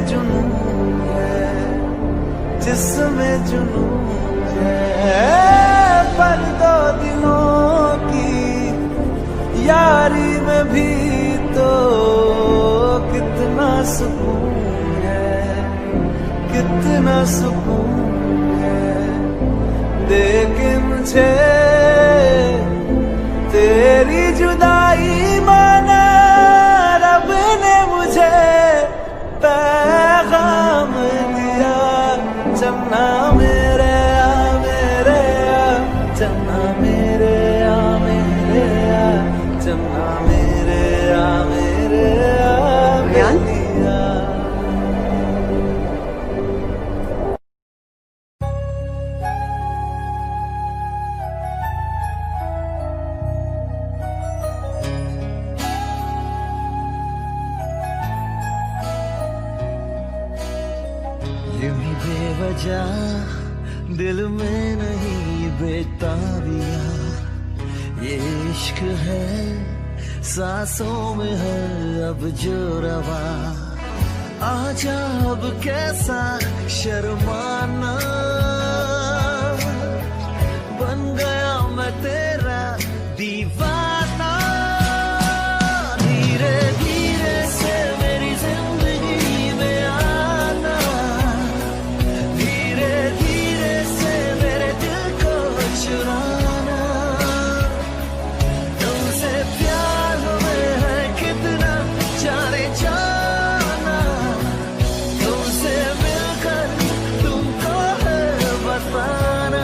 जुनून है, जिसमें जुनून है। पर दो दिलों की यारी में भी तो कितना सुकून है, कितना सुकून है। देख मुझे तेरी जुदाई माना, रब ने मुझे पैगाम दिया। चन्ना मेरे आ, मेरे आ, चन्ना मेरे आ, मेरे आ, चन्ना मेरे आ, मेरे आ, मेरे आ। यूं ही बेवजह दिल में नहीं बेताबिया, ये इश्क है सांसों में है अब जो रवा। आजा अब कैसा शर्माना, बन गया मैं तेरा दीवाना। धीरे धीरे से मेरी जिंदगी में आना, धीरे धीरे से मेरे दिल को चुराना। तुमसे प्यार में है कितना जाने जाना, तुमसे मिलकर तुमको है बताना।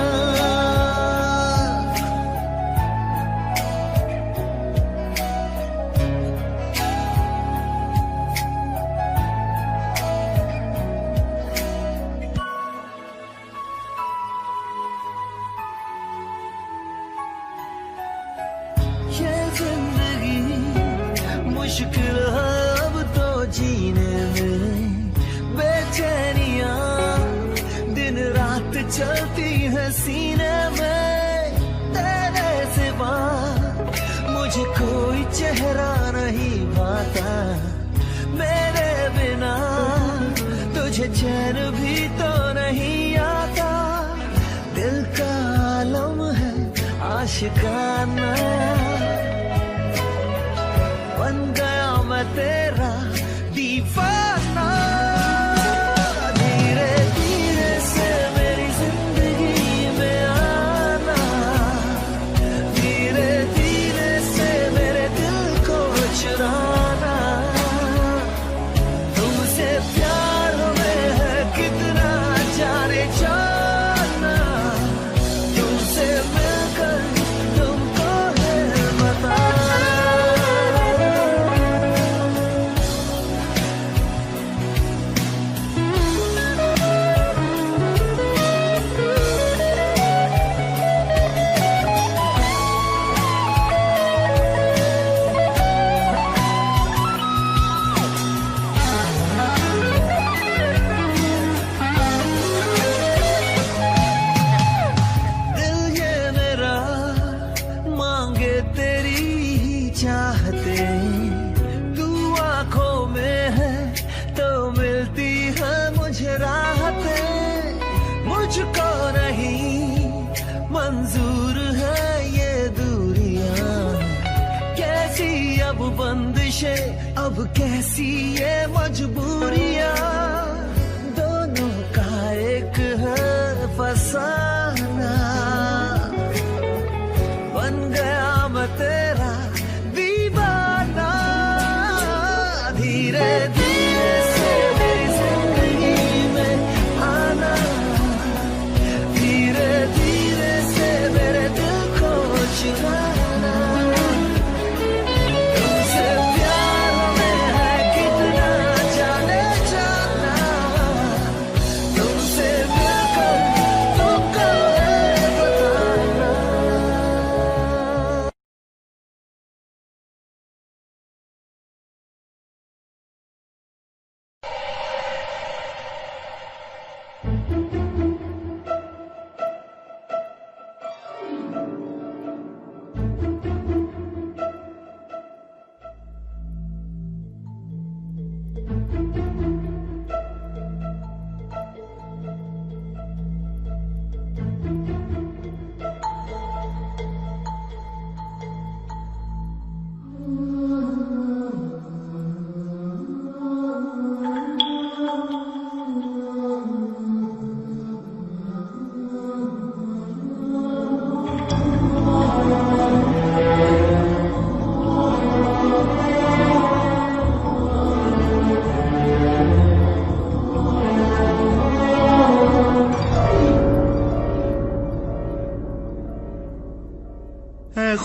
ये जिंदगी मुश्किल है अब तो जीने में, बेचैनियां दिन रात चलती है सीने में। तेरे सिवा मुझे कोई चेहरा नहीं भाता, मेरे बिना तुझे चैन भी तो नहीं आता। दिल का आलम है आशिकाना, बन गया मैं तेरा दीवाना। धीरे धीरे से मेरी जिंदगी में आना, धीरे धीरे से मेरे दिल को चुराना। तुमसे प्यार में है कितना जाने जाना, तुमसे मिलकर तुमको है बताना। दिल ये मेरा मांगे तेरी ही चाहते, तू आंखों में है तो मिलती है मुझे राहतें। मुझको नहीं मंजूर है ये दूरियां, कैसी अब बंदिशें अब कैसी ये मजबूरियां। दोनों का एक है फसाना, बन गया मैं तेरा दीवाना। धीरे धीरे से मेरी जिंदगी में आना, धीरे धीरे से मेरे दिल को चुराना। तुमसे प्यार में है कितना जाने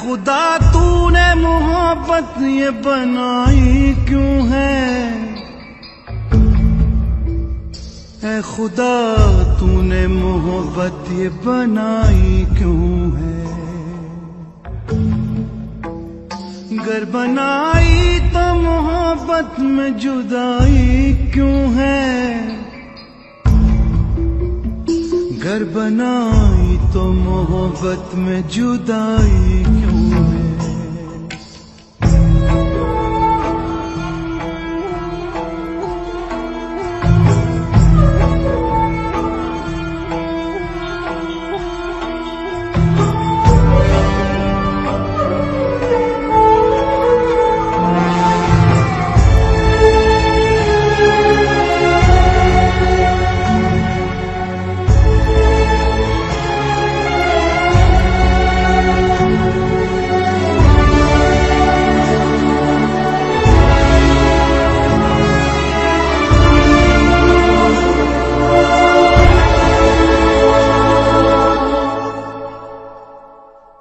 खुदा तूने मोहब्बत ये बनाई क्यों है, ऐ खुदा तूने मोहब्बत ये बनाई क्यों है। गर बनाई तो मोहब्बत में जुदाई क्यों है, गर बनाई तो मोहब्बत में जुदाई क्यों है।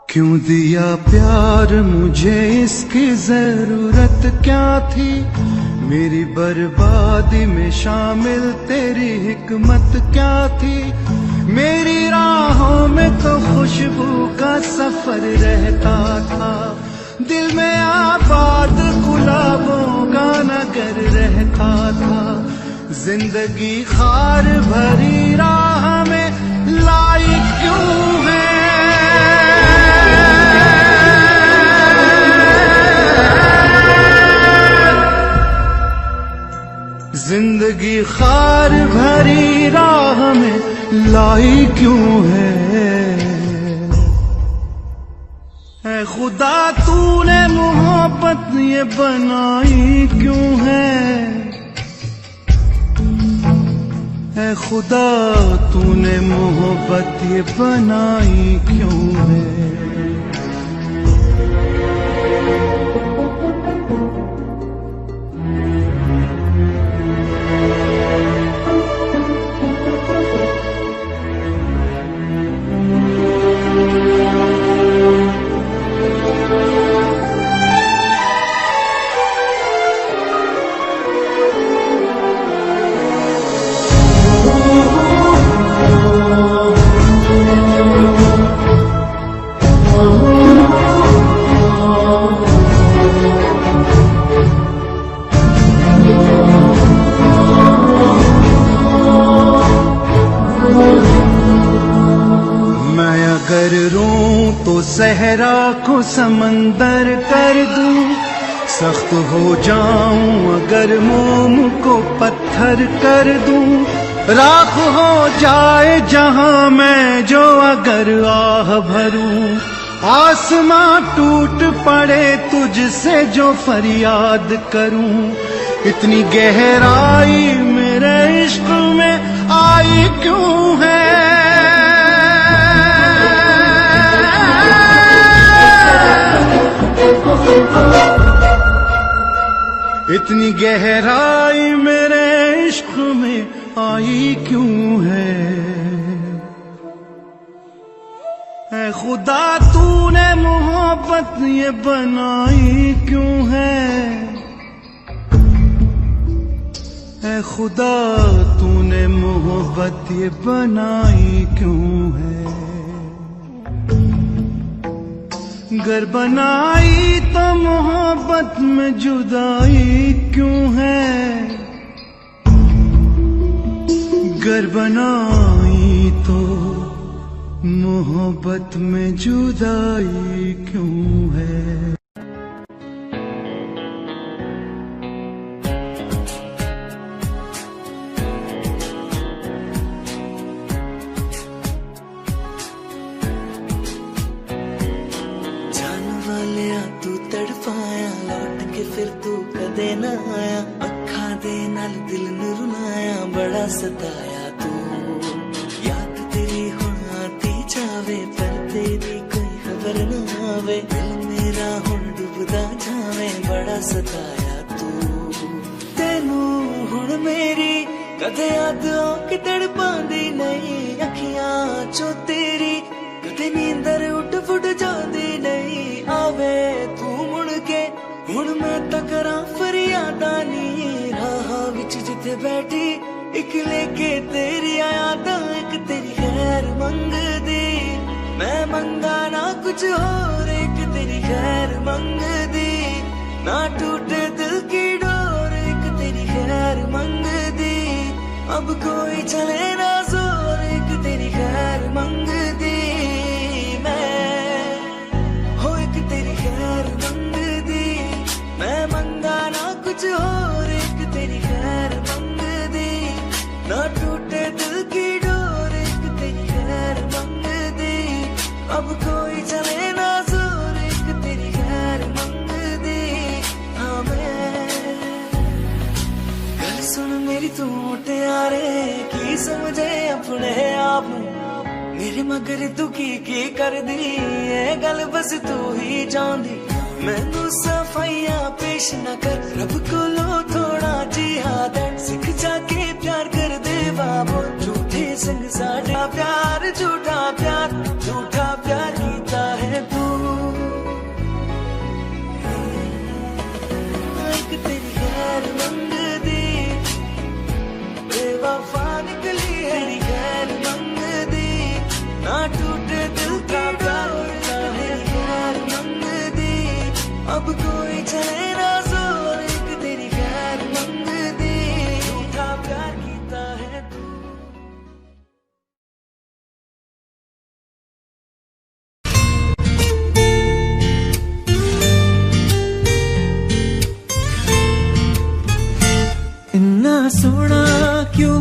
क्यों दिया प्यार मुझे, इसकी जरूरत क्या थी, मेरी बर्बादी में शामिल तेरी हिकमत क्या थी। मेरी राहों में तो खुशबू का सफर रहता था, दिल में आबाद गुलाबों का नगर रहता था। जिंदगी खार भरी राह में लाई क्यों है, जिंदगी खार भरी राह में लाई क्यों है। ऐ खुदा तूने मोहब्बत ये बनाई क्यों है, ऐ खुदा तूने मोहब्बत ये बनाई क्यों है। अगर रूं तो सहरा को समंदर कर दूं, सख्त हो जाऊं अगर मोम को पत्थर कर दूं। राख हो जाए जहां मैं जो अगर आह भरूं, आसमां टूट पड़े तुझसे जो फरियाद करूं। इतनी गहराई मेरे इश्क में आई क्यों है, इतनी गहराई मेरे इश्क में आई क्यों है। ऐ खुदा तूने मोहब्बत ये बनाई क्यों है, ऐ खुदा तूने मोहब्बत ये बनाई क्यों है। गर बनाई तो मोहब्बत में जुदाई क्यों है, गर बनाई तो मोहब्बत में जुदाई क्यों है। तू तड़पाया लौट के फिर तू कदे न आया, अखा दे नाल दिल नू रुलाया बड़ा सताया तू। याद तेरी हुण आती जावे पर तेरी कोई खबर न आवे, दिल मेरा हुण डुबदा जावे बड़ा सताया तू। तेनू हुण मेरी कदे याद आके तड़पांदी नहीं, अखियां चो तेरी कदे नींदर उठ फुट जांदी नहीं। पता नहीं राह विच जिथे बैठी एक लेके तेरी यादां एक तेरी खैर मंगदी मैं मंगा ना कुछ और एक तेरी खैर मंगदी ना टूटे दिल की डोर एक तेरी खैर मंगदी अब कोई चले ना जोर एक तेरी खैर मंगदी मैं हो एक तेरी खैर मंगदी मैं मंगा ना कुछ और एक तेरी खैर मंगदी ना टूटे दिल की डोर एक तेरी खैर मंगदी अब कोई चले ना जोर एक तेरी खैर मंगदी हाँ मैं गल सुन मेरी तू मुटियारे की समझे अपने आप मेरे मगर तू की कर दी ये गल बस तू ही चाहती मैनू सफाइया पेश न कर रब को लो थोड़ा जिहाद सिख जाके प्यार कर दे बाबो झूठे संग साडा प्यार झूठा प्यार कीता है तू एक तेरी खैर मंगदी बेवफा निकली है तेरी खैर मंगदी ना टूटे दिल का प्यार है खैर मंगदी अब कोई चले ना जोर एक तेरी खैर मंगदी झूठा प्यार कीता है तू इन्ना सोना क्यों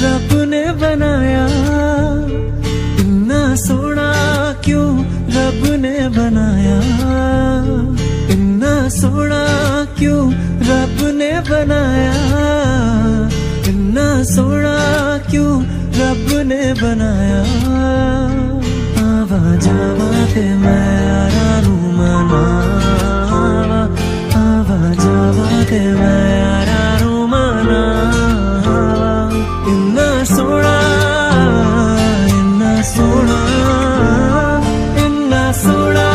रब ने बनाया इन्ना सोना क्यों रब ने बनाया इन्ना सोना क्यों रब ने बनाया इन्ना सोना क्यों रब ने बनाया आवा जावा ते मैं यारा नू मनावा आवा जावा ते मैं यारा नू मनावा इन्ना सोना इन्ना सोना इन्ना सोना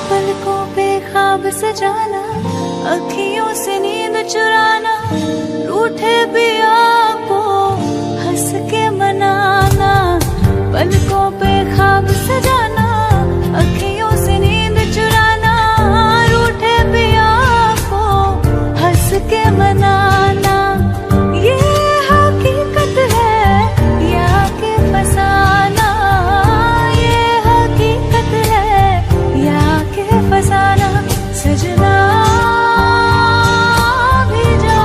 पलकों पे ख्वाब सजाना अखियों से नींद चुराना रूठे भी आपको हंस के मनाना पलकों पे ख्वाब सजाना अखियों से नींद चुराना रूठे भी आपको हंस के मनाना ये हकीकत है या के फसाना ये हकीकत है या के फसाना सजना भी जा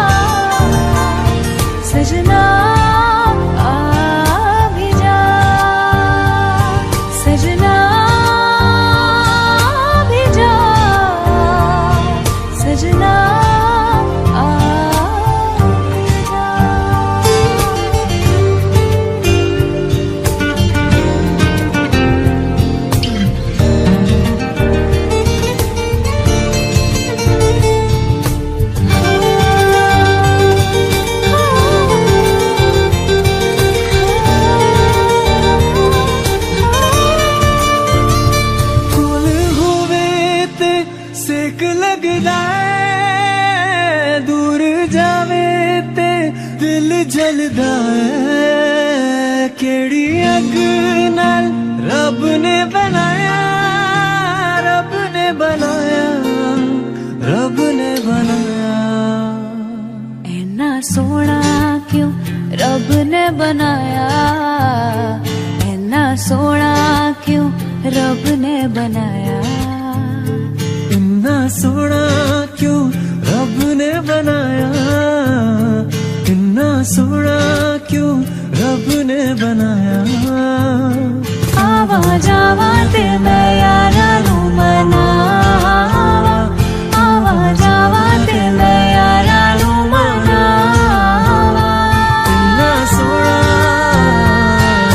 सजना आ भी जा सजना भी जा सजना आ भी जा कोल होवे ते सेक लगदा है दूर जावे ते दिल जलदा है केड़ी अग नाल रब ने बनाया रब ने बनाया रब ने बनाया इन्ना सोना क्यों रब ने बनाया इन्ना सोना क्यों रब ने बनाया इन्ना सोना क्यों रब ने बनाया इन्ना सोना क्यों रब ने बनाया आवा जावा ते मैं यारा नू मनावा आवा जावा ते मैं यारा नू मनावा इन्ना सोना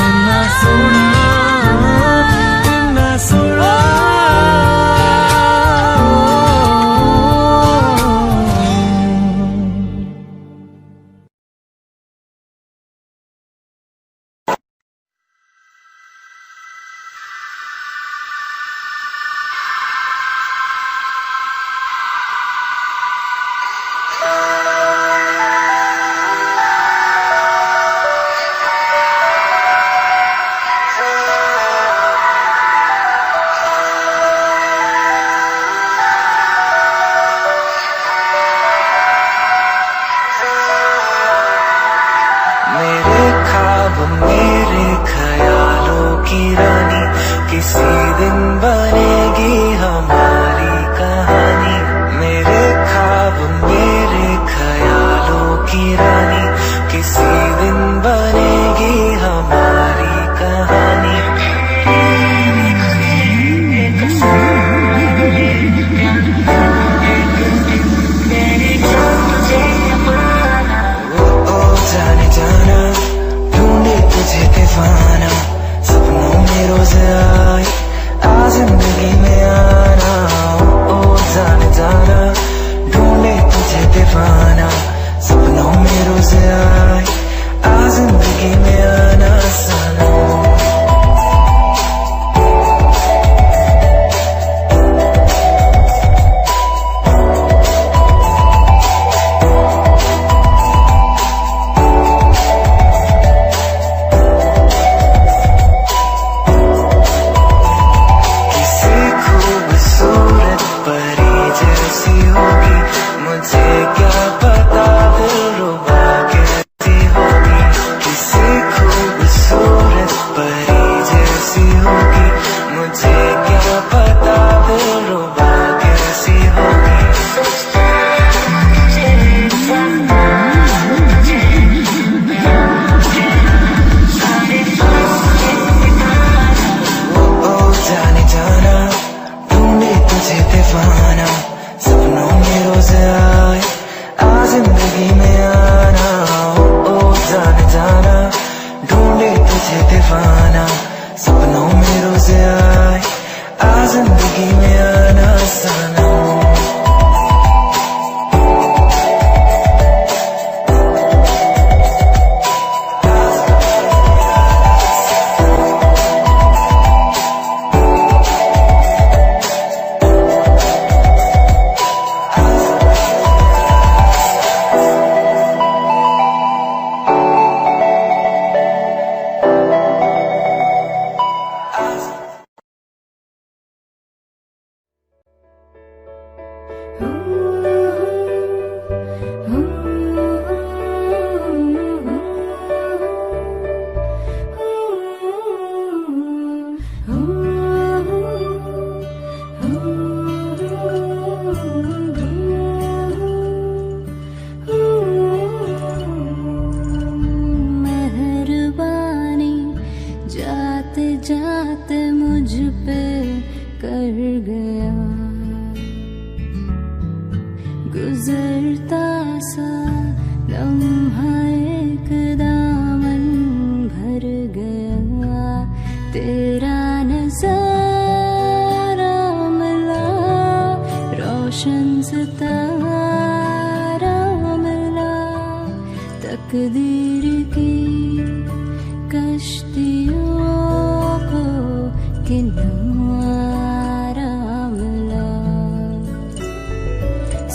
इन्ना सोना इन्ना सोना किसी दिन बनेगी हमारी कहानी, मेरे ख्वाब मेरे ख्यालों की रानी, किसी दिन बनेगी हमारी कहानी। जाने जाना ढूंढे तुझे दीवाना, सपनों में रोज आए आ जिंदगी में आना। ओ जाने जाना ढूंढे तुझे दीवाना, सपनों में रोज आए आ जिंदगी में आना सनम। सपनों में रोज आए आ जिंदगी में आना सनम। जाते मुझ पे कर गया, गुजरता सा लम्हा एक दामन भर गया, तेरा नज़ारा मिला रोशन सितारा मिला, तकदीर की कश्तियों किनारा मिला।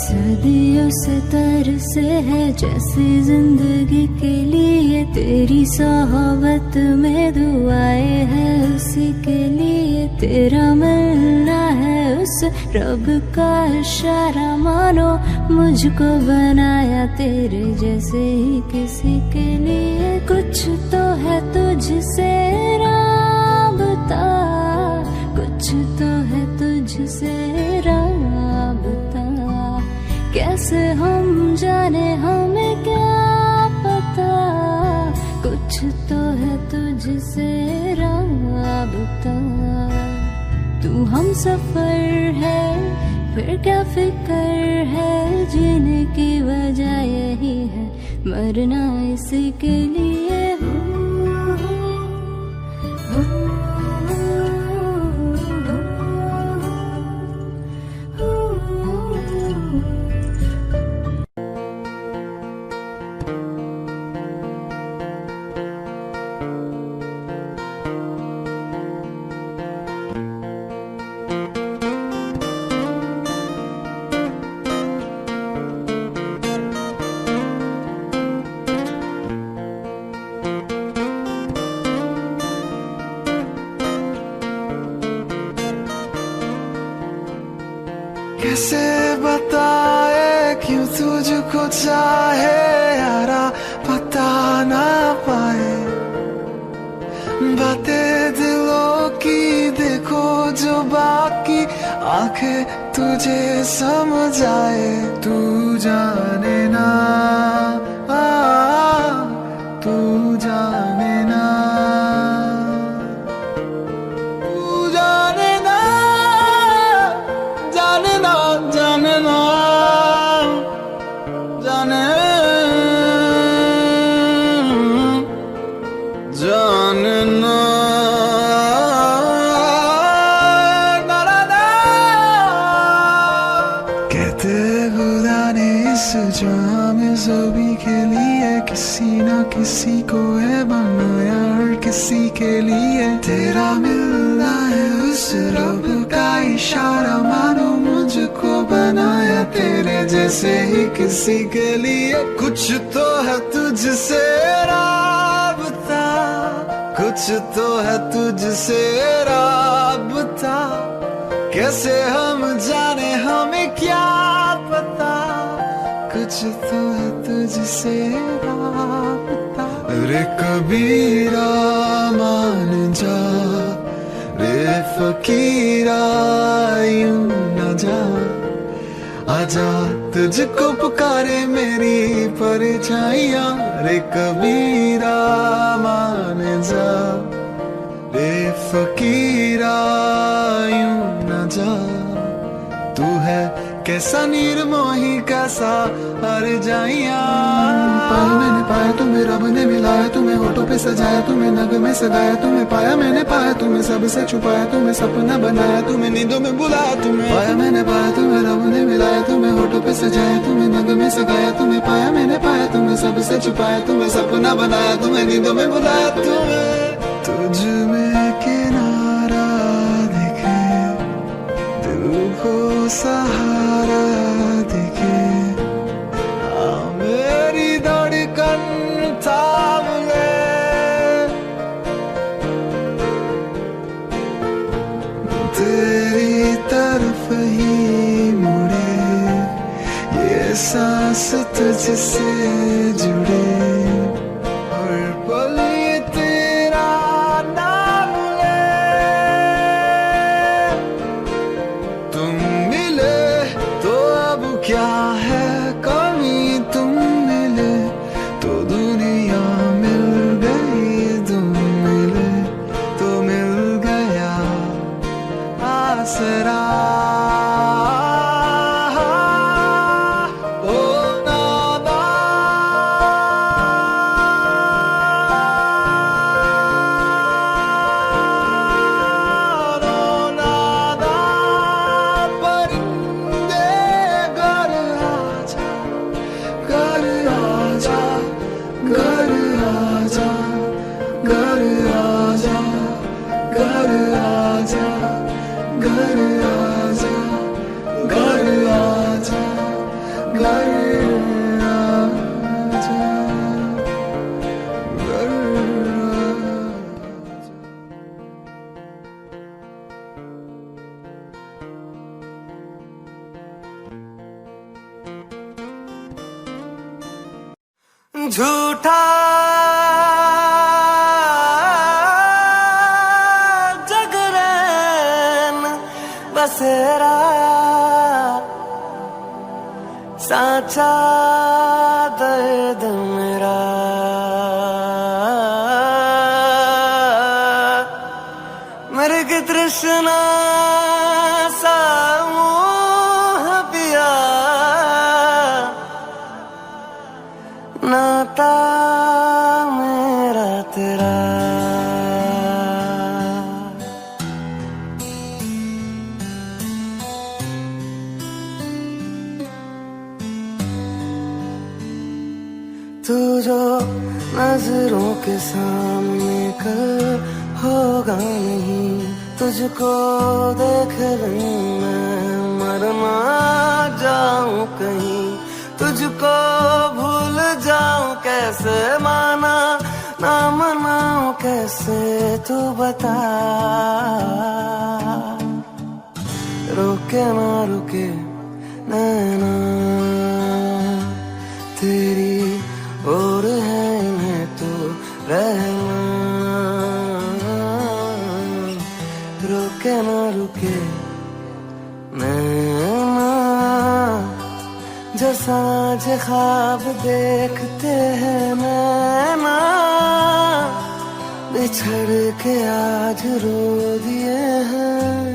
सदियों से तरसे है जैसी जिंदगी के लिए, तेरी सोहबत में दुआएं है उसी के लिए, तेरा मिलना है उस रब का इशारा, मानो मुझको बनाया तेरे जैसे ही किसी के लिए। कुछ तो है तुझसे राबता, कुछ तो है तुझसे राबता, कैसे हम जाने हमें क्या पता, कुछ तो है तुझसे राबता। तू हम सफर है फिर क्या फिक्र है, जीने की वजह यही है मरना इसी के लिए। कैसे बताए क्यों तुझको चाहे यारा, पता ना पाए बातें दिलों की देख आंखें तुझे समझ आए, तू जाने ना, तू जाने ना, तू जाने ना, जाने ना, जाने ना, जाने जानना। कहते खुदा ने इस जाम ज़ोबी के लिए किसी ना किसी को है बनाया, हर किसी के लिए तेरा मिलना है उस रब का इशारा, मानो मुझको बनाया तेरे जैसे ही किसी के लिए। कुछ तो है तुझसे राबता, कुछ तो है तुझसे राबता, कैसे हम जाने हमें क्या पता, कुछ तो है तुझसे राबता। रे कबीरा मान जा, रे फकीरा यूं न जा, आजा तुझको पुकारे मेरी परछाइयाँ। रे कबीरा मान जा, रे फकीरा यूं न जा, तू है कैसा निर्मोही कैसा हर जाइया। पाया मैंने पाया तुम्हें रब ने मिलाया, तुम्हें होठों पे सजाया, तुम्हें नग में सगाया, तुम्हें पाया मैंने पाया, तुम्हें सबसे छुपाया, तुम्हें सपना बनाया, तुम्हें नींदों में बुलाया, तुम्हें पाया मैंने पाया, तुम्हें रब ने मिलाया, तुम्हें होठों पे सजाया, तुम्हें नग में सगाया, तुम्हें पाया मैंने पाया, तुम्हें सबसे छुपाया, तुम्हें सपना बनाया, तुम्हें नींदों में बुलाया, तुम्हें तुझ में किनारा दिखे, दिल को सहारा दिखे, मेरी धड़कन थाम ले, तेरी तरफ ही मुड़े, ये सांस तुझसे जुड़े, हर पल ये तेरा नाम ले। तुम मिले तो अब क्या है कमी, तुम मिले तो दुनिया मिल गई, तुम मिले तो मिल गया आसरा। ओ नादा, ओ नादा, परिंदे घर आजा, घर आजा, घर आजा, घर आजा, घर आजा, घर आजा, घर आजा, घर आजा, घर आजा। झूठा जगरैन बसेरा, साचा दर्द मेरा, मृग तृष्णा सा मोह पिया, नाता मेरा तेरा। तू जो नजरों के सामने कल होगा नहीं, तुझको देख मैं मर ना जाऊं कहीं, तुझको भूल जाऊं कैसे, माना ना मनाऊं कैसे, तू बता। रोके ना रुके नैना तेरी और है इन्हें तो रहना, रुके ना रुके साँझ ख्वाब देखते हैं नैना, बिछड़ के आज रो दिए हैं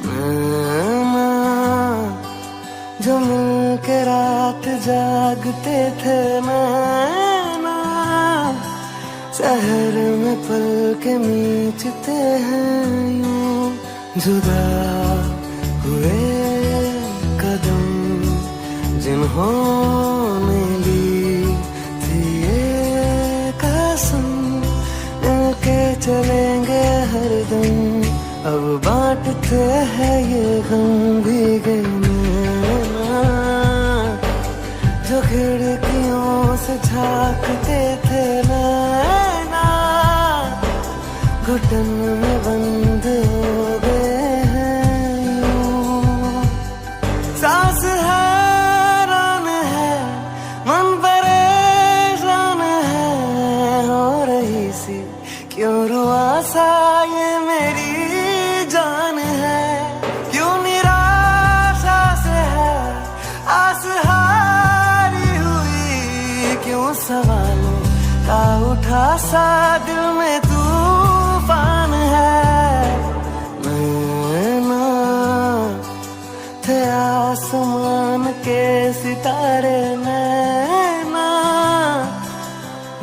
नैना। जो मिल के रात जागते थे नैना, शहर में पल के मीचते हैं यूं। जुदा हुए कदम जिन्होंने ली थी ये कसम, मिलके चलेंगे हरदम, अब बांटते हैं ये गम। भीगे नैना जो खिड़कियों से झांकते थे नैना, घुटन में बंद हो गए हैं यूं। सांस हैरान है, मन परेशान है, हो रही सी क्यों रुआसा ये मेरी जान है। क्यों निराशा से है आस हारी हुई, क्यों सवालों का उठा सा दिल में तूफान है। नैना थे आसमान के सितारे नैना,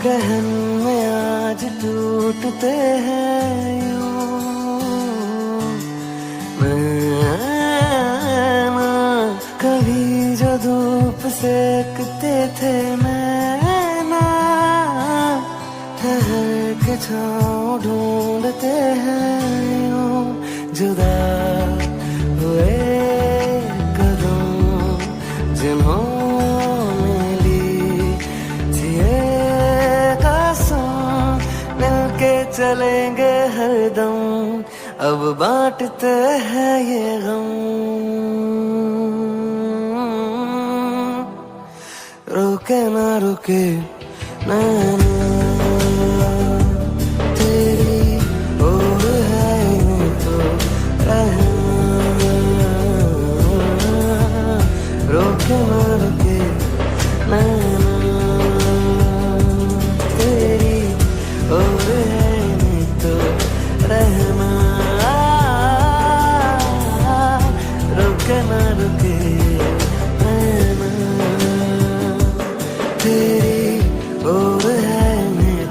गहन में आज टूटते हैं यूं। नैना कभी जो धूप सेकते थे नैना, ठहर के छाँव ढूंढते हैं यूं। जुदा हुए कदम जिन्होंने ली थी ये कसम, मिलके चलेंगे हरदम, अब बांटते हैं ये गम। रुके ना रुके नैना, तेरी ओर है तो रहना, रुके ना रुके नैना, तेरी ओर है तो रहना, रुके ना रुके नैना, तेरी ओर है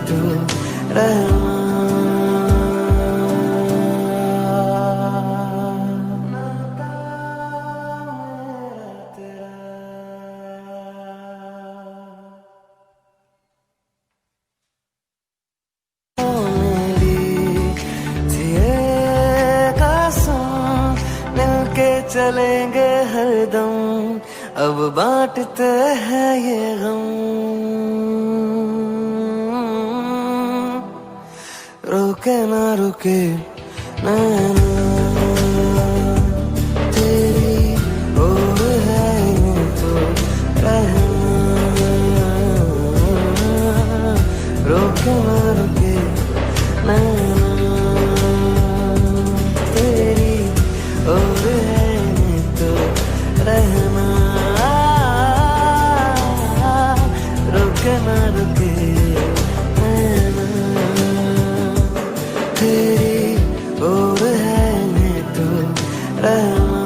तो रहना। चलेंगे हरदम, अब बांटते हैं ये गम। रुके ना रुके नैना, तेरी ओर है तो रहना, रुके ना रुके नैना, तेरी ओर है तो रहना, रुके ना रुके नैना, तेरी ओर है तो रहना।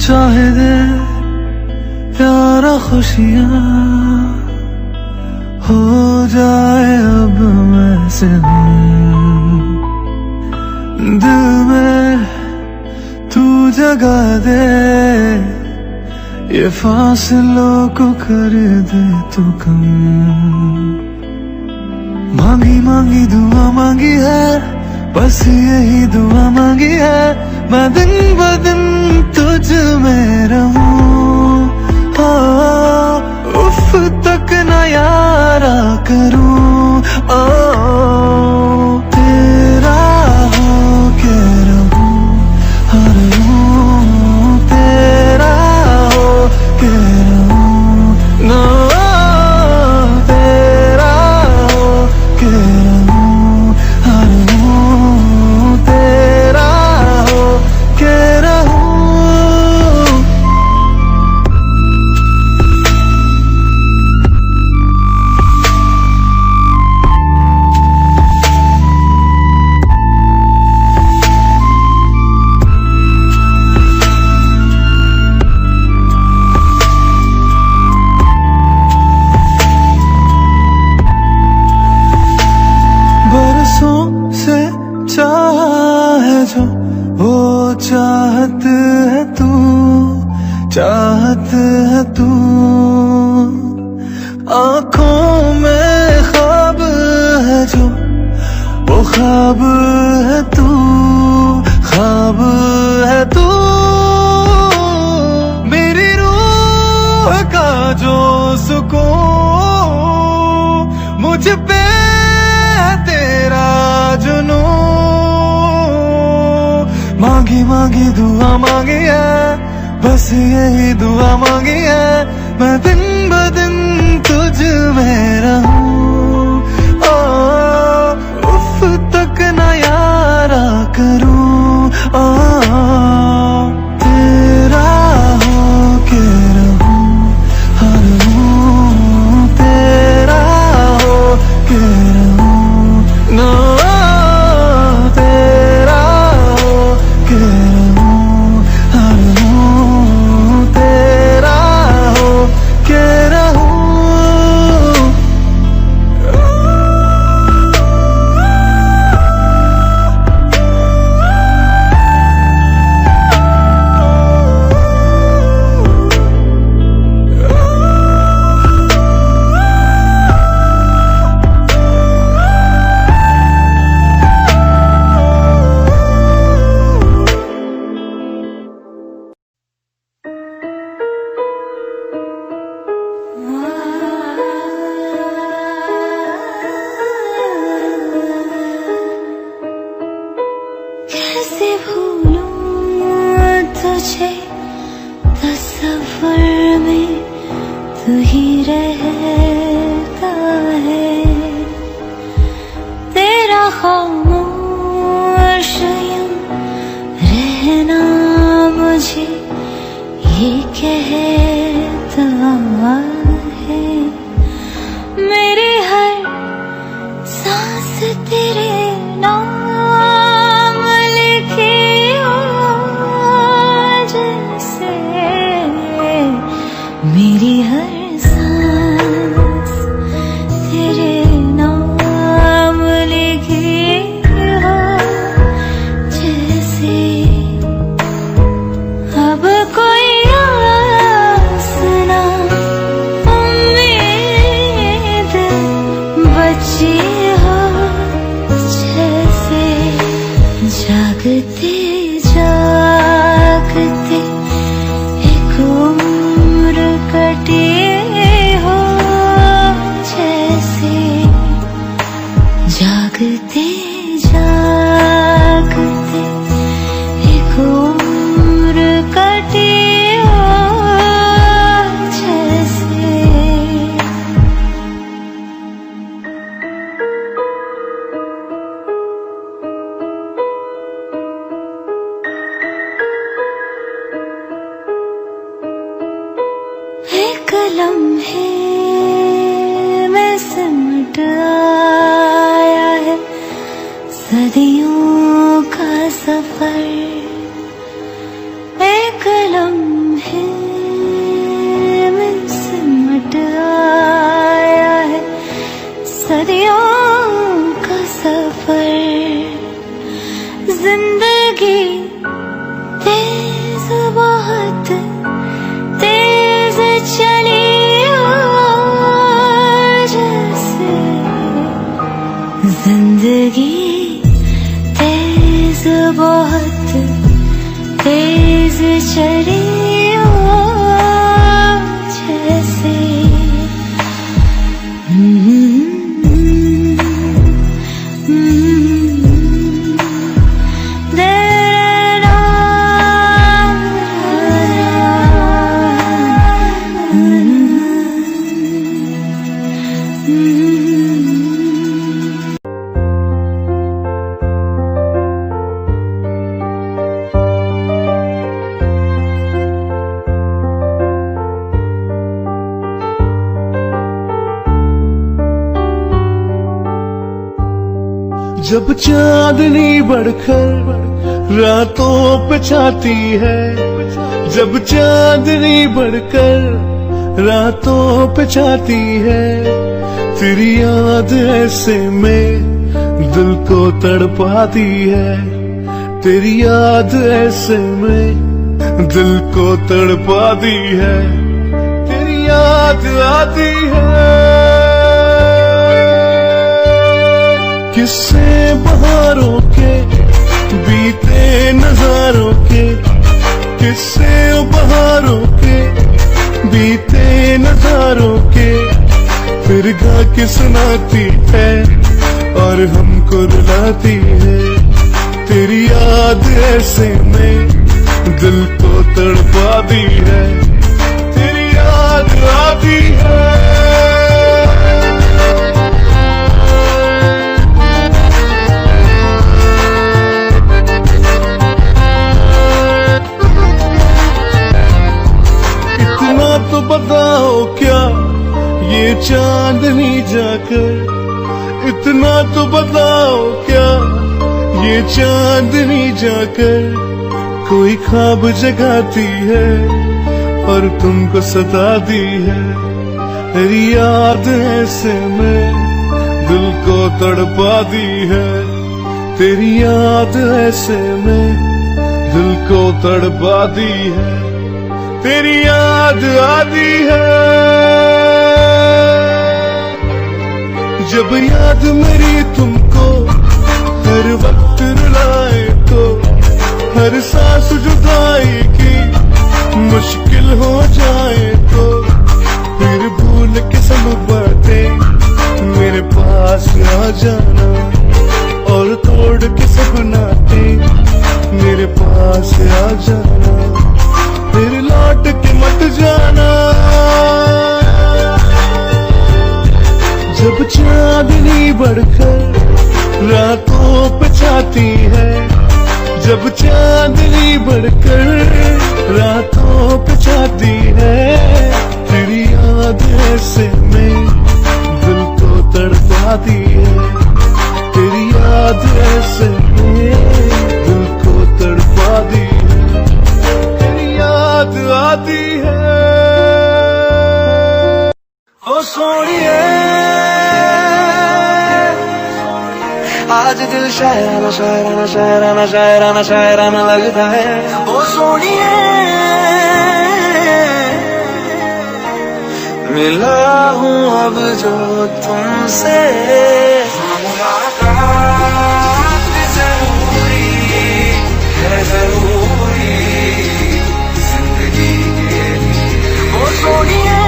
चाहे दे प्यारा खुशियाँ हो जाए अब मैं से दिल में तू जगा दे ये फासलों को कर दे तू कम। मांगी मांगी दुआ मांगी है, बस यही दुआ मांगी है, मैं दिन ब दिन तुझ में रहूं। उफ तक न यारा करूं, तेरा हो के रहूं हर हूं, तेरा हो के रहूं ना, तेरा हो के रहूं हर हूं, तेरा हो के रहूं। बरसों से चाह है जो वो चाहत है तू, चाहत है तू। आँखों में ख्वाब है जो वो ख्वाब है तू, ख्वाब है तू। मेरी रूह का जो सुकून मुझ पे तेरा जुनून। मांगी मांगी दुआ मांगी है, बस यही दुआ मांगी है, मैं दिन ब दिन तुझ में रहूं। उफ तक न यारा करूं, तेरा हो के रहूं हर हूं, तेरा हो के रहूं ना, तेरा हो के रहूं हर हूं, तेरा हो के रहूं। कैसे भूलूं तुझे, तस्वीर में तू ही रहता है। तेरा खामोश यूं रहना मुझे ये कहता है। मेरी हर सांस तेरे नाम मेरी हर सांस तेरे नाम लिखी हो, जैसे अब कोई आस ना उम्मीद बची हो, जैसे जागते जागते एक उम्र कटी हो, जैसे जागते जागते एक उम्र कटी हो, जैसे एक लम्हे में सिमट आया है सदियों का सफर। एक लम्हे सदियों का सफर, जिंदगी तेज बहुत तेज चली जैसे, जिंदगी तेज बहुत तेज चली जैसे। जब चांदनी बढ़कर रातों पे छाती है, जब चांदनी बढ़कर रातों पे छाती है, तेरी याद ऐसे में दिल को तड़पाती है, तेरी याद ऐसे में दिल को तड़पाती है, तेरी याद आती है। किस्से बहारों के बीते नजारों के, किस्से बहारों के बीते नजारों के, फिर गा के सुनाती है और हमको रुलाती है, तेरी याद ऐसे में दिल को तड़पाती है, तेरी याद आती है। तो बताओ क्या ये चांदनी जाकर, इतना तो बताओ क्या ये चांदनी जाकर कोई ख्वाब जगाती है और तुमको सताती है, तेरी याद ऐसे में दिल को तड़पाती है, तेरी याद ऐसे में दिल को तड़पाती है, तेरी याद आती है। जब याद मेरी तुमको हर वक्त रुलाए तो, हर सांस जुदाई की मुश्किल हो जाए तो, फिर भूल के सब बातें मेरे पास आ जाना, और तोड़ के सब नाते मेरे पास आ जाना, फिर लौट के मत जाना। जब चांदनी बढ़कर रातों पे छाती है, जब चांदनी बढ़कर रातों पे छाती है, तेरी याद ऐसे में दिल को तड़पाती है, तेरी याद ऐसे में दिल को तड़पाती है, आती है। ओ सोनिए आज दिल शायराना शायराना शायराना शायराना शायराना लगता है। ओ सोनिए मिला हूँ अब जो तुमसे, मुलाकात जरूरी है जरूरी जिंदगी के लिए। ओ सोनिए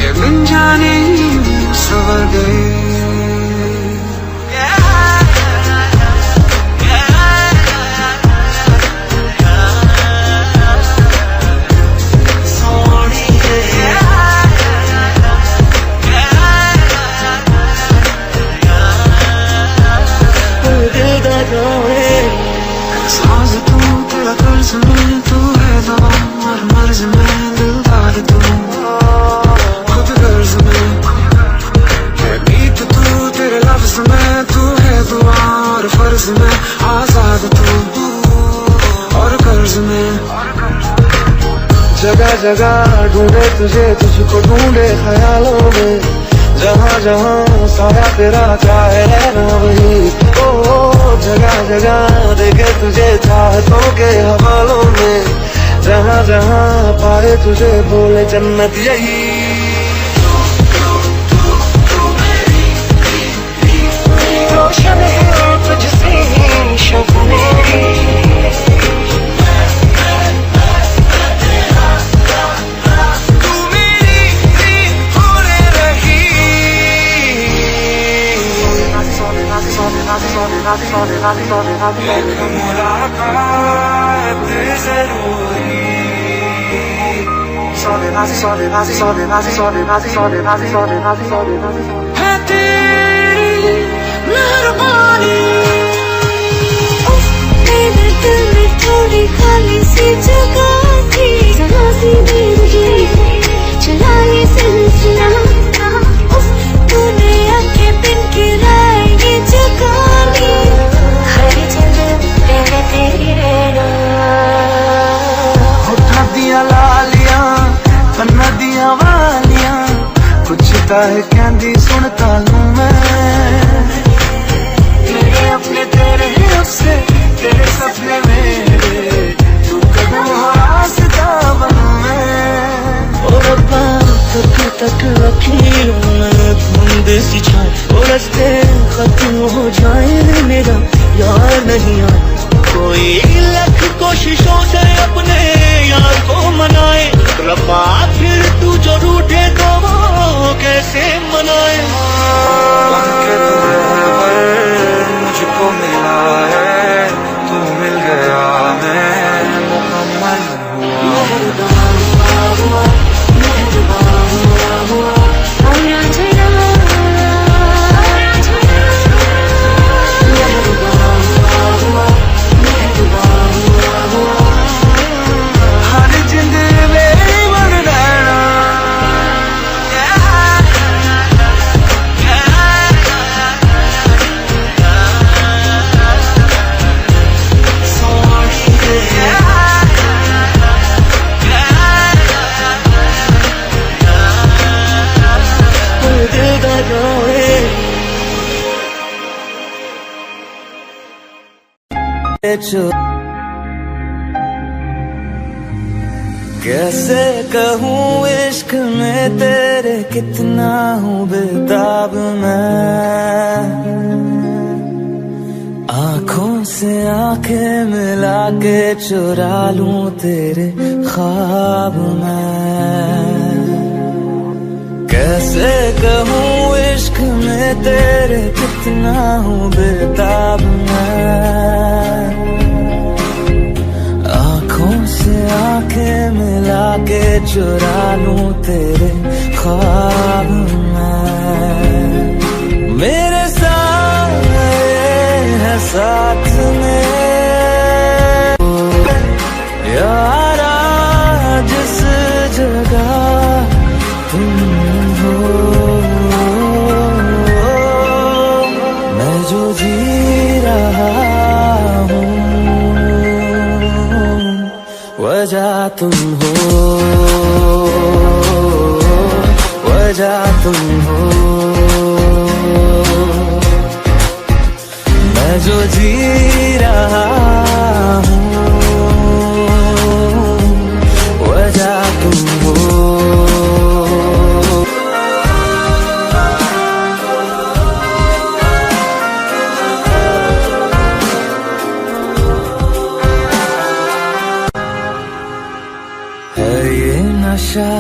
ये बिन जाने सवर गए। जगह ढूंढे तुझे, तुझको ढूंढे ख्यालों में, जहाँ जहाँ साया तेरा चाहे रहना वही। ओ जगह जगह देखे तुझे चाहतों के हवालों में, जहाँ जहाँ पाए तुझे बोले जन्नत यही। रोशन है तुझसे शब मेरी, एक मुलाकात जरूरी है तेरी मेहरबानी। मेरे दिल में थोड़ी खाली सी जगह थी, जहाँ सी जिंदगी चला ये सिलसिला। तूने आके बिन किराए ये जगह ली, हर जगह तेरे तेरी रहना। होठा दिया लालियां कन्ना दिया वालियां, कुछ काहे कहंदी सुनता लूं मैं। मेरे अपने तेरे उससे तेरे सपने मेरे, तू कदम हो रास्ता बनूं मैं। और रब्बा तक तक लकीरों में धुंध सी छाए, और रस्ते खत्म हो जाए मेरा यार नहीं आए। कोई लाख कोशिशों से अपने यार को मनाए, रब्बा फिर तू जो रूठे तो वो कैसे मनाए। बनके तू रहबर मुझको मिला है, तू मिल गया मैं मुकम्मल हुआ। हर जिंद मेरी बन रहना, कैसे कहूँ इश्क में तेरे कितना हूँ बेताब मैं, आँखों से आंखें मिला के चुरा लूं तेरे ख्वाब मैं। कैसे कहूँ इश्क में तेरे कितना हूँ बेताब मैं, आँखों से आंखें मिला के चुरा लूं तेरे ख्वाब मैं। मेरे साए है साथ में यारा, जिस जगह तुम हो, मैं जो जी रहा हूँ वजह तुम हो, वजह तुम हो। मैं जो जी रहा हूँ वजह तुम हो। नशा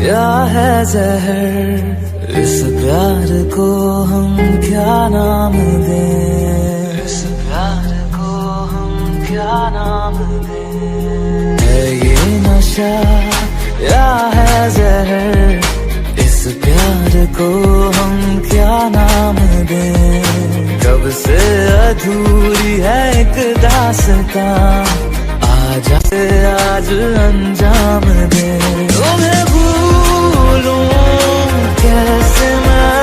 या है जहर, इस प्यार को हम क्या नाम दें, इस प्यार को हम क्या नाम दें। है ये नशा या है जहर, इस प्यार को हम क्या नाम दें। कब से अधूरी है एक दास्तां, आज अंजाम दे। तुम्हें भूलूं कैसे मैं,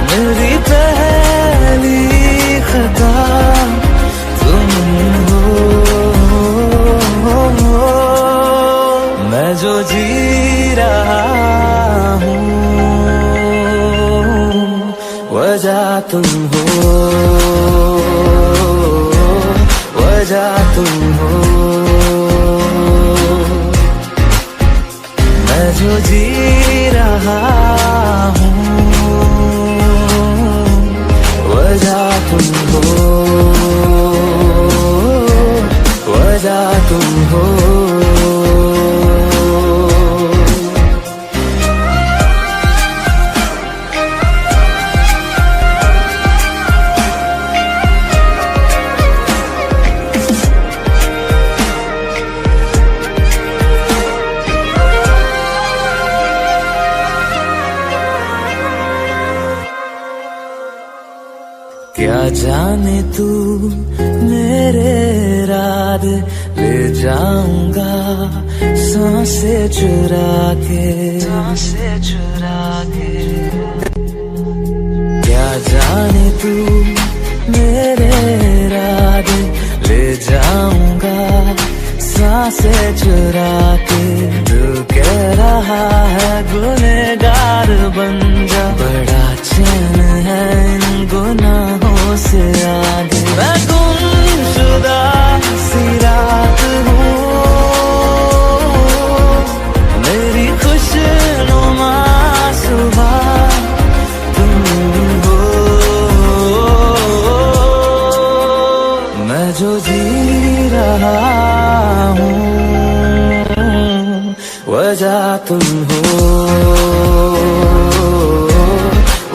मेरी पहली खता तुम हो। जी रहा हूँ, वजह तुम हो, वजह तुम हो। मैं जो जी रहा हूँ, वजह तुम हो, वजह तुम हो। क्या जाने तू मेरे इरादे ले जाऊंगा सांसें चुरा के, सांसें चुरा के। क्या जाने तू मेरे इरादे ले जाऊंगा सांसें चुरा के। दिल कह रहा है गुनहगार बन जा, बड़ा चैन है इन गुनाहों से आगे। मैं गुमशुदा सी रात हूँ, मेरी खुशनुमा सुबह तुम हो। मैं जो जी रहा हूँ, वजह तुम हो,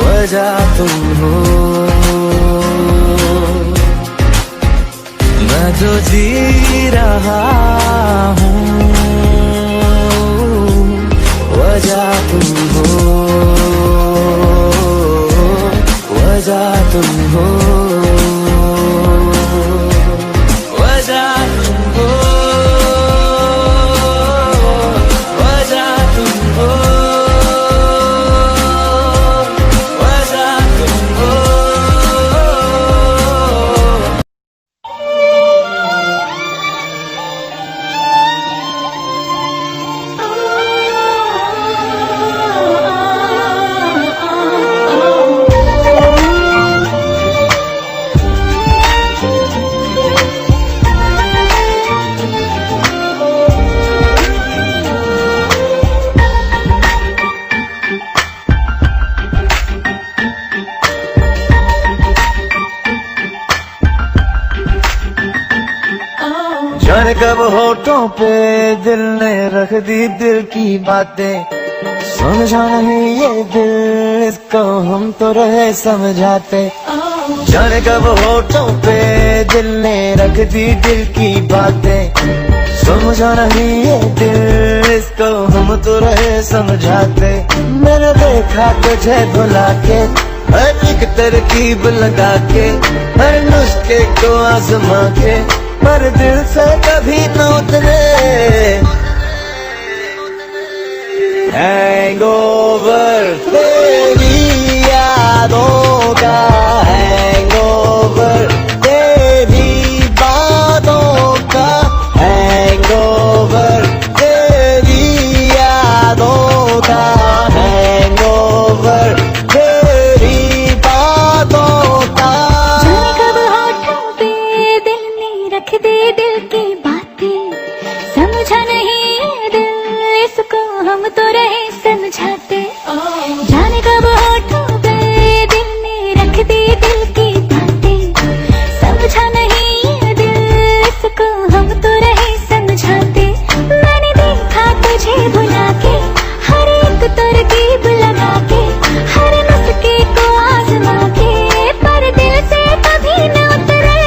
वजह तुम हो। मैं जो जी रहा हूँ, वजह तुम हो, वजह तुम हो, वजह तुम हो, वजह तुम हो, वजह तुम हो। जाने कब होठों पे दिल ने रख दी दिल की बातें, समझा नहीं ये दिल इसको हम तो रहे समझाते। जाने कब होठों पे दिल ने रख दी दिल की बातें, समझा नहीं ये दिल इसको हम तो रहे समझाते। मैंने देखा तुझे भुला के, हर एक तरकीब लगा के, हर नुस्खे को आजमा के, पर दिल से कभी न उतरे। हैंगओवर तेरी यादों का, हैंगओवर तेरी बातों का, हैंगओवर तेरी यादों का, हैंगओवर तेरी बातों का। रख दे दिल की बातें, समझा नहीं ये दिल इसको हम तो रहे समझाते। जाने कब होठों पे दिल ने रख दी दिल की बातें, समझा नहीं ये दिल इसको हम तो रहे समझाते। मैंने देखा तुझे भुला के, हर एक तरकीब लगा के, हर नुस्खे को आजमा के, पर दिल से कभी न उतरे।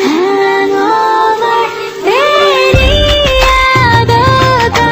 Hangover तेरी यादों का,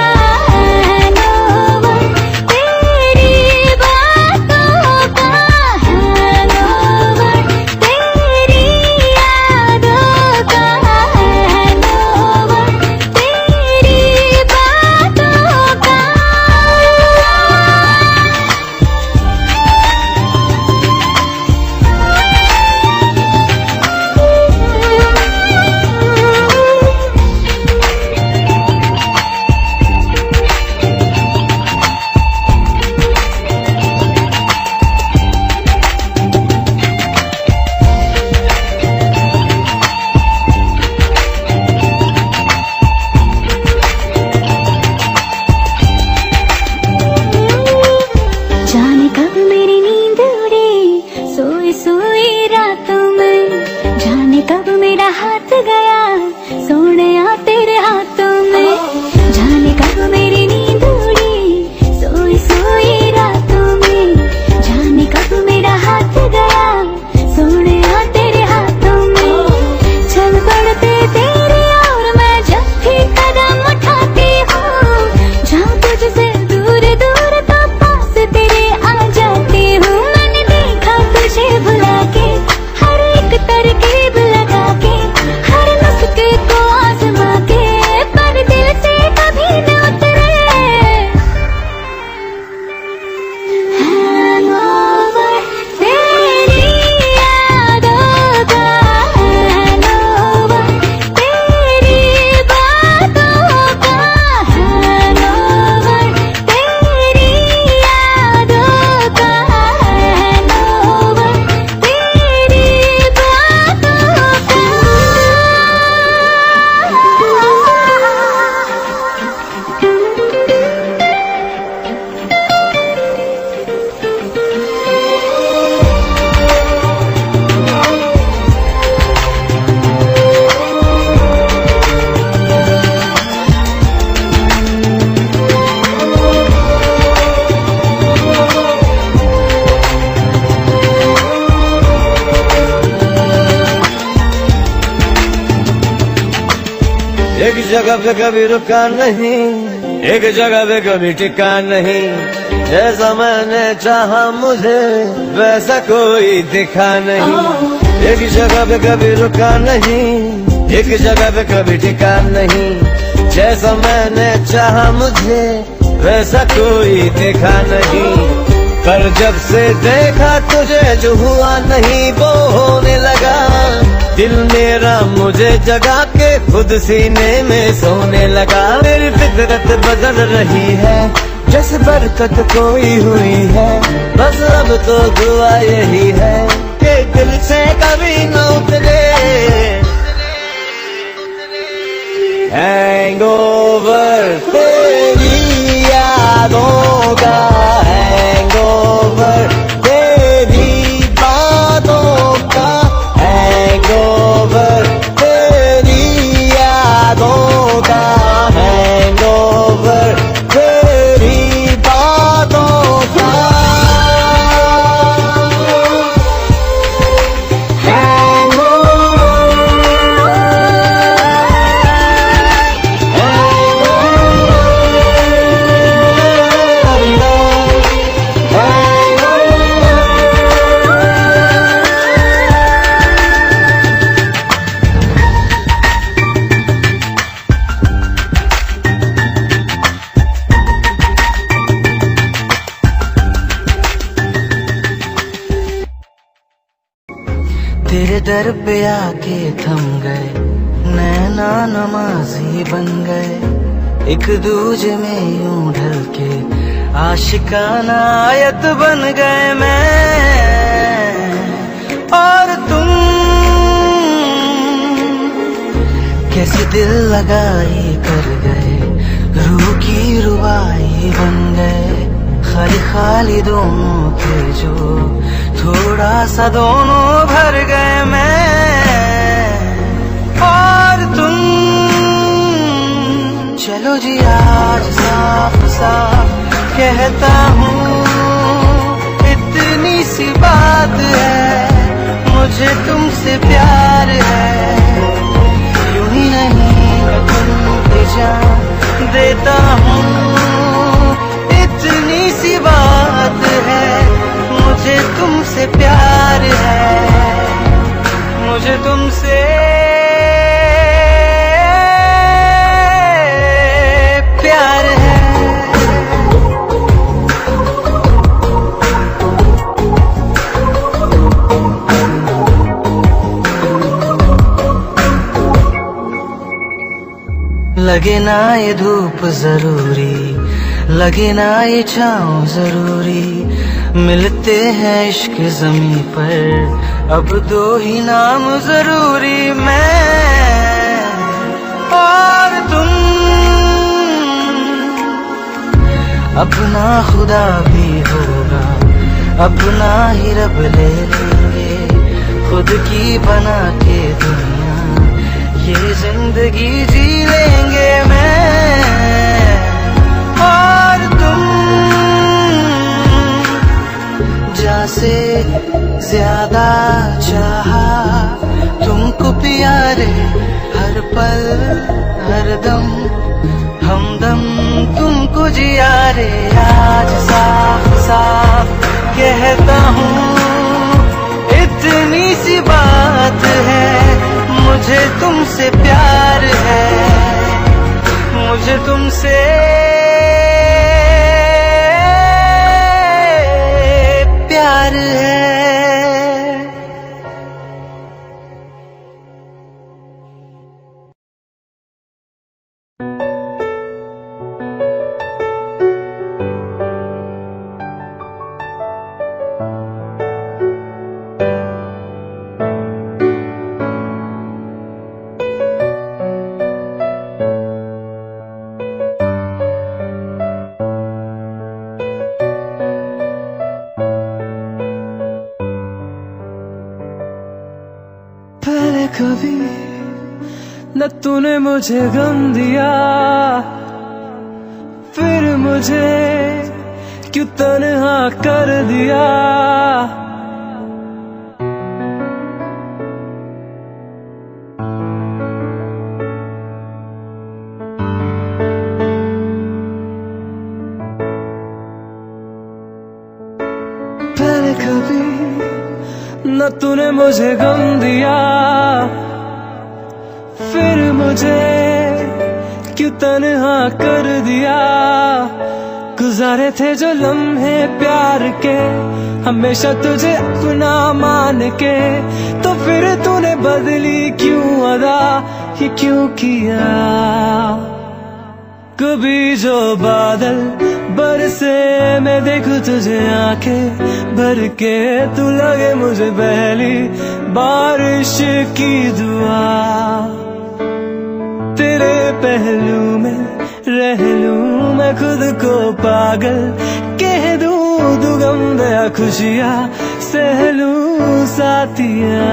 जगह पे कभी रुका नहीं, एक जगह पे कभी टिका नहीं, जैसा मैंने चाहा मुझे वैसा कोई दिखा नहीं। एक जगह पे कभी रुका नहीं, एक जगह पे कभी टिका नहीं, जैसा मैंने चाहा मुझे वैसा कोई दिखा नहीं। पर जब से देखा तुझे जो हुआ नहीं वो होने लगा, दिल मेरा मुझे जगा के खुद सीने में सोने लगा। मेरी फितरत बदल रही है जैसे बरकत कोई हुई है, बस अब तो दुआ यही है कि दिल से कभी न उतरे हैंगओवर तेरी यादों का, हैंगओवर तेरी बातों का, हैंगओवर तेरी यादों का, हैंगओवर तेरी बातों का। तेरे दर पे आके थम गए, नैना नमाजी बन गए, एक दूजे में यूं ढल के आशिकाना आयत बन गए मैं और तुम। कैसे दिल लगाई कर गए, रूह की रुबाई बन गए, खाली खाली दोनों थे जो थोड़ा सा दोनों भर गए मैं और तुम। चलो जी आज साफ साफ कहता हूँ, इतनी सी बात है, मुझे तुमसे प्यार है। यूं ही नहीं मैं तुम पे जान देता हूँ, इतनी सी बात है, मुझे तुमसे प्यार है, मुझे तुमसे प्यार है। लगे ना ये धूप जरूरी, लगे ना ये छाँव जरूरी, मिलते हैं इश्क ज़मीं पर अब दो ही नाम जरूरी, मैं और तुम। अपना खुदा भी होगा, अपना ही रब ले लेंगे, खुद की बना के दुनिया ये जिंदगी जी लेंगे मैं और तुम। से ज्यादा चाहा तुमको प्यारे, हर पल हर दम हमदम तुमको जिया रे। आज साफ साफ कहता हूँ, इतनी सी बात है, मुझे तुमसे प्यार है, मुझे तुमसे प्यार है। कभी न तूने मुझे गम दिया, फिर मुझे क्यों तन्हा कर दिया। तूने मुझे गम दिया, फिर मुझे क्यों तन्हा कर दिया। गुजारे थे जो लम्हे प्यार के, हमेशा तुझे अपना मान के, तो फिर तूने बदली क्यों अदा, ये क्यों किया। कभी जो बादल बरसे मैं देखूं तुझे आंखें भर के, तू लगे मुझे पहली बारिश की दुआ। तेरे पहलू में रह लूं मैं खुद को पागल, कह दूं तू गम दया खुशियां सह लूं साथिया।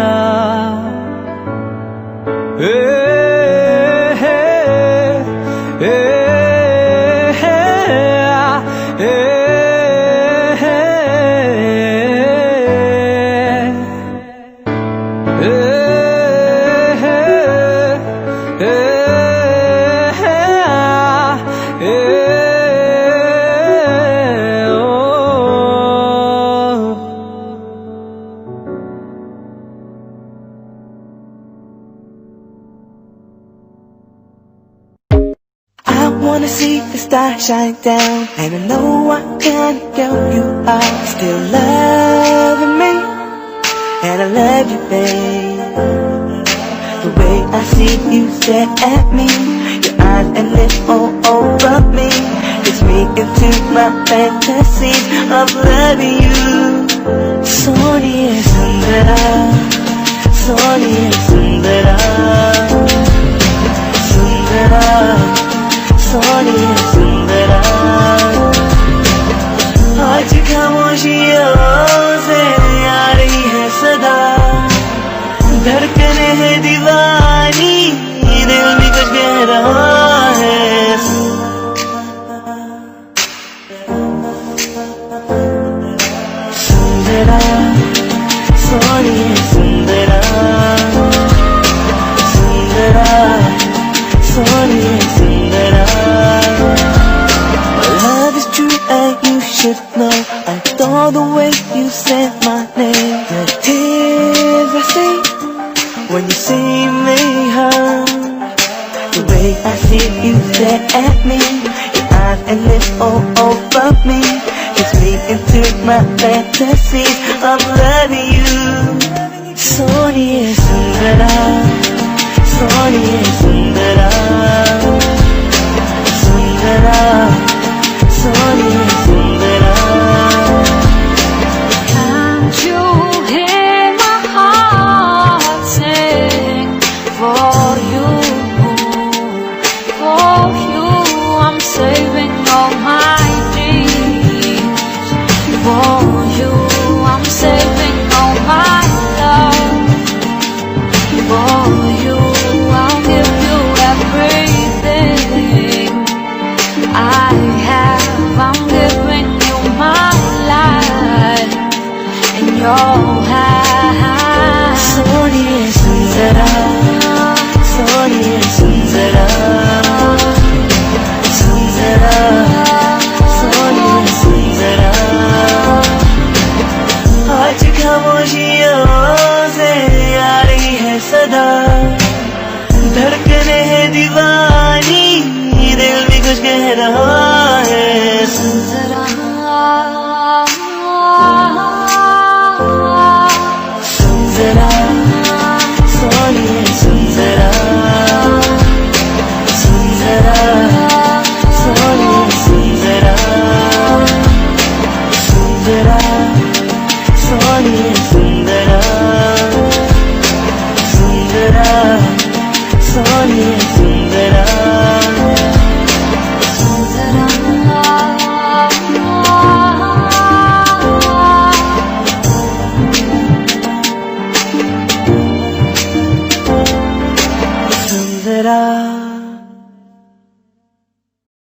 I wanna see the stars shine down, and I know what kind of girl you are. Still loving me, and I love you, babe. The way I see you stare at me, your eyes and lips all over me, gets me into my fantasies of loving you. Sonia Sundara, Sonia Sundara, Sundara, Sonia Sundara। आज खामोशियों से आ रही है सदा, धड़कने है दीवानी, दिल भी कुछ कह रहा है। सुंदरा, सोनिया सुंदरा, सुंदरा, सोनिया सुंदरा। Love is true and you should know, I adore the way you say my name. The tears I see when you see me hug, the way I see you stare at me, your eyes and lips all over me, gets me into my fantasies of loving you. Sonia Sundara, Sonia Sundara, Sundara, Sonia Sundara। Can't you hear my heart sing for you? For you, I'm saving all my dreams. For you, I'm saving all my love. For you, I'll give you everything I have. I'm giving you my life in your hands. Sonia Sundara, Sonia Sundara, Sundara, Sonia Sundara। आज खामोशियों से आ रही है सदा, धड़कने है दीवानी, दिल भी कुछ कह रहा है। Sundara, Sundara, Sonia Sundara, Sundara, Sonia Sundara, Sundara, Sonia Sundara, Sundara, Sonia